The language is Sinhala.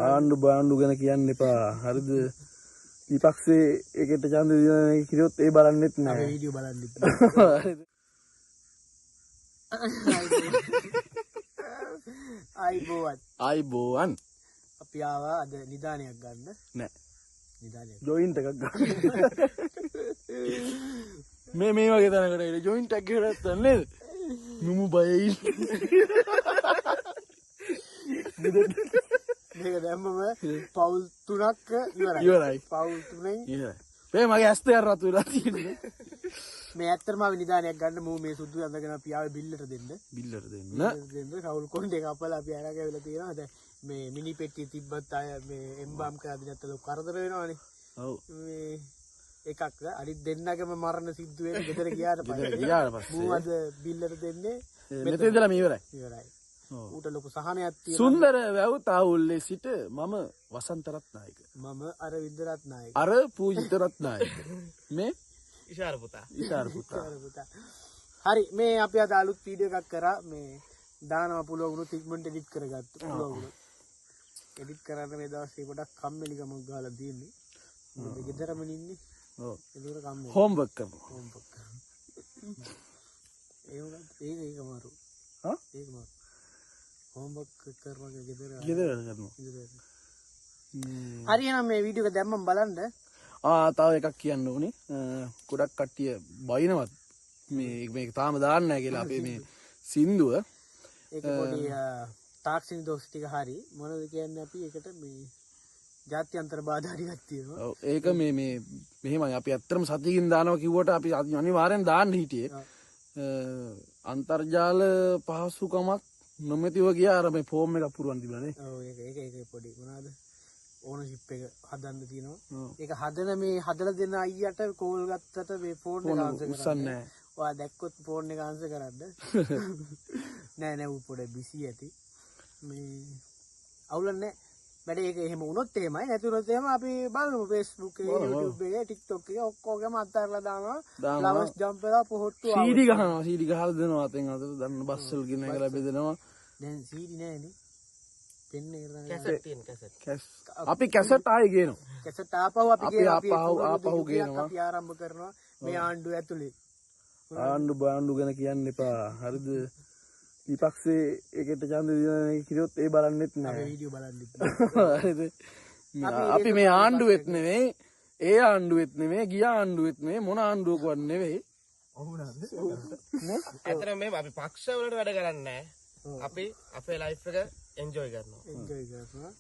ආණ්ඩු බාණ්ඩු ගැන කියන්න එපා. හරිද? විපක්ෂයේ එකට ඡන්ද දෙන කිරියොත් ඒ බලන්නෙත් නෑ. අපි වීඩියෝ බලන්නෙත් හරිද? ආයිබෝවන්. අපි ආවා අද නිදානයක් ගන්න. නෑ. නිදානයක්. ජොයින්ට් එකක් ගන්න. මේ වගේ තැනකට ජොයින්ට් එකක් ගහලා නැත්තන් නේද? නුමු බයයි. මේක දැම්මම පවුල් 3ක් ඉවරයි. පවුල් 3න් ඉවරයි. මේ මගේ ඇස් දෙක රතු වෙලා තියෙන්නේ. මේ ඇත්තටම අපි නිදානයක් ගන්න මූ මේ සුදු අඳගෙන අපි ආවේ බිල්ලට දෙන්න. බිල්ලට දෙන්න. රවුල් කොණ්ඩේ කපලා අපි අරගෙන ඇවිල්ලා තියෙනවා. දැන් මේ මිනි පෙට්ටිය තිබ්බත් අය මේ එම්බම් කරලා නැත්නම් ලොකු කරදර වෙනවනේ. ඔව්. මේ එකක් අනිත් දෙන්නගම මරණ සිද්ධ වෙන ගෙදර ගියාට මූ අද බිල්ලට දෙන්නේ මෙතන ඉඳලා මේ ඉවරයි. ඌට ලොකු සහනයක් තියෙනවා. සුන්දර වැව් තාවුල්ලේ සිට මම වසන්ත රත්නායක. මම අරවින්ද රත්නායක. අර පූජිත රත්නායක. මේ ඉෂාර පුතා. හරි මේ අපි අද අලුත් වීඩියෝ එකක් කරා මේ දානවා පුළුවන් වුණොත් ඉක්මනට එඩිට් කරගත්ත පුළුවන් වුණොත්. එඩිට් කරන්න මේ දවස්වල ගොඩක් කම්මැලිකමක් ගහලා තියෙන්නේ. මොකද ගෙදරම ඉන්නේ. ඔව්. ඒක කම්මැලි. හෝම්වර්ක් කරනවා. ඒක මාරු. හා? ඒක මාරු. හෝම්වර්ක් කරනවා ගෙදර. ගෙදර කරනවා. හරි එහෙනම් මේ වීඩියෝ එක දැම්මම බලන්න. තව එකක් කියන්න ඕනේ. ගොඩක් කට්ටිය බයිනවත් මේක තාම දාන්න නැහැ කියලා අපේ මේ සින්දුව. ඒක පොඩි තාක්ෂණික දෝෂ ටික හරි මොනවද කියන්නේ අපි ඒකට මේ ජාත්‍යන්තර බාධා ටිකක් තියෙනවා. ඔව් ඒක මෙහෙමයි අපි ඇත්තටම සතියකින් දානවා කිව්වට අපි අනිවාර්යෙන් දාන්න හිටියේ. අන්තර්ජාල පහසුකමක් නොමැතිව ගියා අර මේ ෆෝම් එක පුරවන් තිබුණානේ. ඔව් ඒක පොඩි මොනවාද ඕනර්ෂිප් එක හදන්න තියෙනවා. ඒක හදලා දෙන අයියට කෝල් ගත්තට මේ ෆෝන් එක ආන්සර් කරන්නේ නැහැ. ඔයා දැක්කොත් ෆෝන් එක ආන්සර් කරන්න. නෑ ඌ පොඩි බිසි ඇති. මේ අවුලන්නේ වැඩ ඒක එහෙම වුණොත් එහෙමයි නැතුනොත් එහෙම අපි බලමු Facebook එකේ YouTube එකේ TikTok එකේ ඔක්කොගේම අත්හැරලා දානවා. ලවස් ජම්ප් වෙලා පොහොට්ටු ආවා. CD ගහනවා CD ගහලා දෙනවා අතෙන් අතට දන්න බස්සල් ගෙන එකලා බෙදෙනවා. දැන් CD නෑනේ. අපි කැසට් ආයේ ගේනවා. කැසට් ආපහු අපි ආපහු ගේනවා. අපි ආරම්භ කරනවා මේ ආණ්ඩුව ඇතුලේ. ආණ්ඩු බාණ්ඩු ගැන කියන්න එපා. හරිද? විපක්ෂයේ එකට ඡන්ද දෙන කිරියොත් ඒ බලන්නෙත් නෑ. අපි වීඩියෝ බලන්නෙත් නෑ. හරිද? අපි මේ ආණ්ඩුවෙත් නෙවෙයි, ඒ ආණ්ඩුවෙත් නෙවෙයි, ගිය ආණ්ඩුවෙත් නෙවෙයි, මොන ආණ්ඩුවකවත් නෙවෙයි. ඔව් නේද? ඇත්තටම මේ අපි පක්ෂ වලට වැඩ කරන්නේ නෑ. අපි අපේ ලයිෆ් එක එන්ජොයි කරනවා.